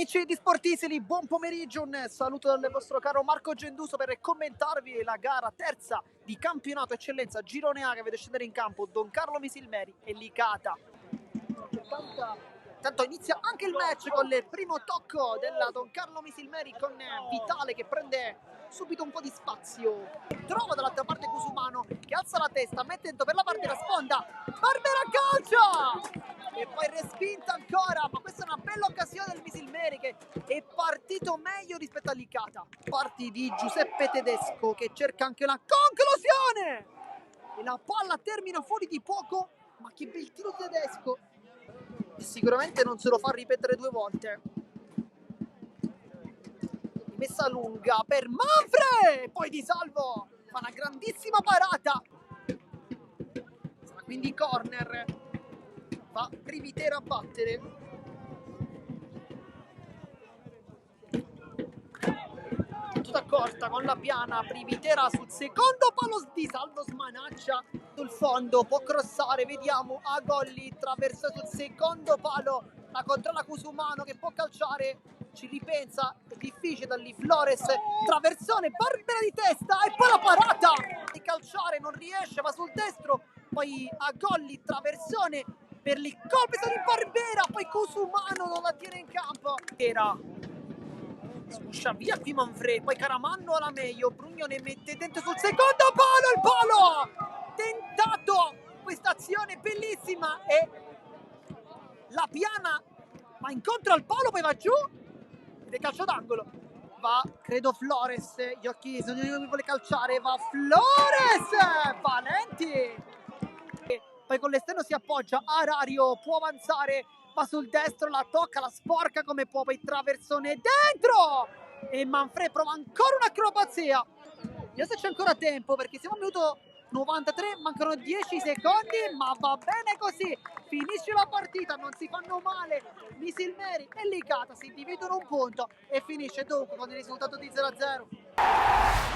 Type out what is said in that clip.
Amici di Sportisili, buon pomeriggio, un saluto dal vostro caro Marco Genduso per commentarvi la gara terza di campionato eccellenza Girone A che vede scendere in campo Don Carlo Misilmeri e Licata. Tanto inizia anche il match con il primo tocco della Don Carlo Misilmeri con Vitale che prende subito un po' di spazio. Trova dall'altra parte Cusumano che alza la testa, mette dentro per la parte della sponda, Barbera calcia! E poi respinta ancora, ma questa è una bella occasione del Misilmeri che è partito meglio rispetto a Licata. Parti di Giuseppe Tedesco che cerca anche una conclusione e la palla termina fuori di poco, ma che bel tiro Tedesco, e sicuramente non se lo fa ripetere due volte. Messa lunga per Manfred, poi Di Salvo fa una grandissima parata, sarà quindi corner, va Privitera a battere. Tutta corta con la piana, Privitera sul secondo palo, Di Salvo smanaccia sul fondo, può crossare, vediamo Agolli, traversa sul secondo palo, la controlla Cusumano che può calciare, ci ripensa, è difficile da lì, Flores, traversone, Barbera di testa e poi la parata di calciare, non riesce, va sul destro, poi Agolli, traversone per il colpo di Barbera, poi Cusumano non la tiene in campo, era smuscia via qui Manfred, poi Caramanno alla meglio, Brugnone mette dentro sul secondo palo, il palo tentato, questa azione bellissima e la piana va incontro al palo, poi va giù ed è calcio d'angolo, va credo Flores, gli occhi non vuole calciare, va Flores, Valenti e poi con l'esterno si appoggia, Arario può avanzare, va sul destro, la tocca, la sporca come può, poi traversone dentro e Manfred prova ancora un'acrobazia. Vediamo se c'è ancora tempo perché siamo al minuto 93, mancano 10 secondi, ma va bene così, finisce la partita, non si fanno male Misilmeri e Licata, si dividono un punto e finisce dunque con il risultato di 0-0.